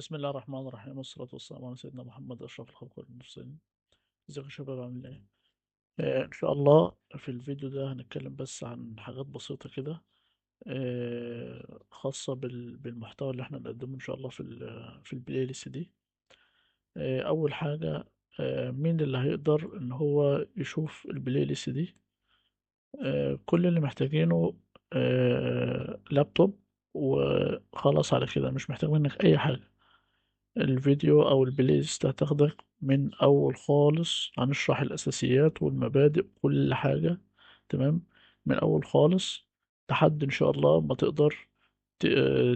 بسم الله الرحمن الرحيم والصلاة والسلام على سيدنا محمد أشرف الخلق والمرسلين. ازيكم يا شباب عاملين ايه؟ إن شاء الله في الفيديو ده هنتكلم بس عن حاجات بسيطة كده، خاصة بالمحتوى اللي احنا نقدمه إن شاء الله في البلاي ليست دي. أول حاجة، مين اللي هيقدر إن هو يشوف البلاي ليست دي؟ كل اللي محتاجينه لابتوب، وخلاص على كده مش محتاج منك أي حاجة. الفيديو أو البلاي ليست هتاخدك من أول خالص، هنشرح الأساسيات والمبادئ كل حاجة. تمام. من أول خالص لحد إن شاء الله ما تقدر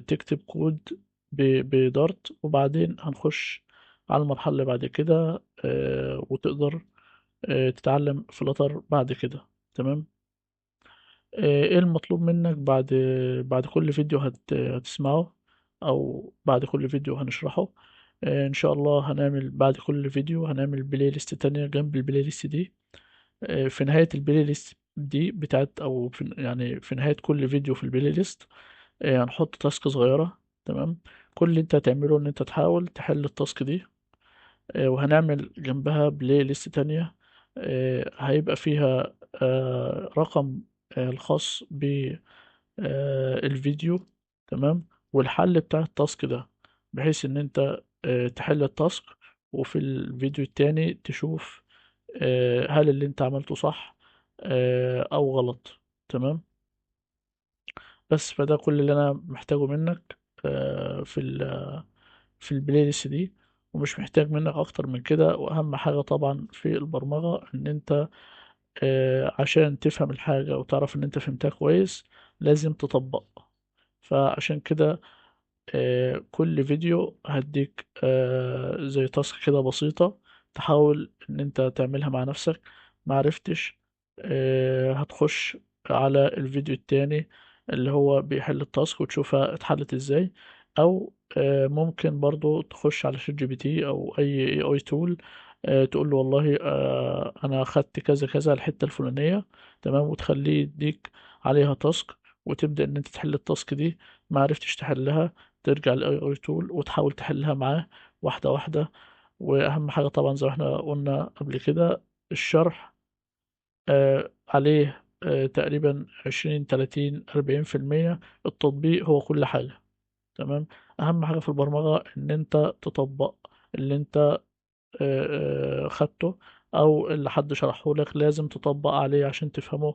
تكتب كود بدارت، وبعدين هنخش على المرحلة اللي بعد كده، وتقدر تتعلم فلاتر بعد كده. تمام. ايه المطلوب منك بعد كل فيديو هتسمعه، او بعد كل فيديو هنشرحه؟ ان شاء الله هنعمل بعد كل فيديو هنعمل بلاي ليست تانية جنب البلاي ليست دي. في نهاية البلاي ليست دي بتاعت، او يعني في نهاية كل فيديو في البلاي ليست هنحط تاسك صغيرة. تمام. كل اللي انت هتعمله ان انت تحاول تحل التاسك دي، وهنعمل جنبها بلاي ليست تانية هيبقى فيها رقم الخاص بالفيديو. تمام. والحل بتاع التاسك ده، بحيث ان انت تحل التاسك، وفي الفيديو التاني تشوف هل اللي انت عملته صح او غلط. تمام. بس فده كل اللي انا محتاجه منك في البلاي ليست دي، ومش محتاج منك اكتر من كده. واهم حاجة طبعا في البرمجة ان انت عشان تفهم الحاجة وتعرف ان انت فهمتها كويس لازم تطبق. فعشان كده كل فيديو هديك زي تاسك كده بسيطة، تحاول ان انت تعملها مع نفسك. معرفتش هتخش على الفيديو التاني اللي هو بيحل التاسك وتشوفها اتحلت ازاي. او ممكن برضو تخش على شات جي بي تي او اي اي تول، تقول له والله انا اخدت كذا كذا الحتة الفلانية. تمام. وتخليه يديك عليها تاسك، وتبدأ ان انت تحل التاسك دي. معرفتش تحلها، ترجع للاي اي تول وتحاول تحلها معاه واحدة واحدة. واهم حاجة طبعا زي ما احنا قلنا قبل كده، الشرح عليه تقريبا 20 30 40%. التطبيق هو كل حاجة. تمام. اهم حاجة في البرمجة ان انت تطبق اللي انت خدته، او اللي حد شرحه لك لازم تطبق عليه عشان تفهمه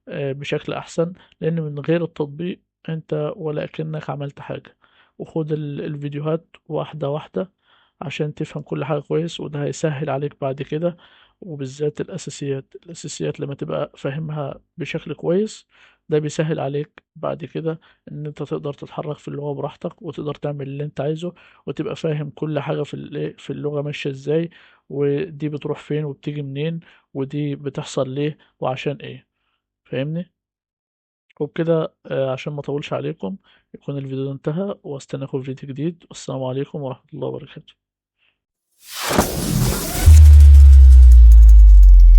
بشكل احسن. لان من غير التطبيق انت ولا كأنك عملت حاجة. وخد الفيديوهات واحدة واحدة عشان تفهم كل حاجة كويس، وده هيسهل عليك بعد كده. وبالذات الأساسيات لما تبقى فاهمها بشكل كويس، ده بيسهل عليك بعد كده إن أنت تقدر تتحرك في اللغة براحتك، وتقدر تعمل اللي أنت عايزه، وتبقى فاهم كل حاجة في اللغة ماشية إزاي، ودي بتروح فين وبتيجي منين، ودي بتحصل ليه وعشان إيه. فاهمني؟ وبكده عشان ما أطولش عليكم، يكون الفيديو ده انتهى، واستناكم في فيديو جديد. والسلام عليكم ورحمة الله وبركاته.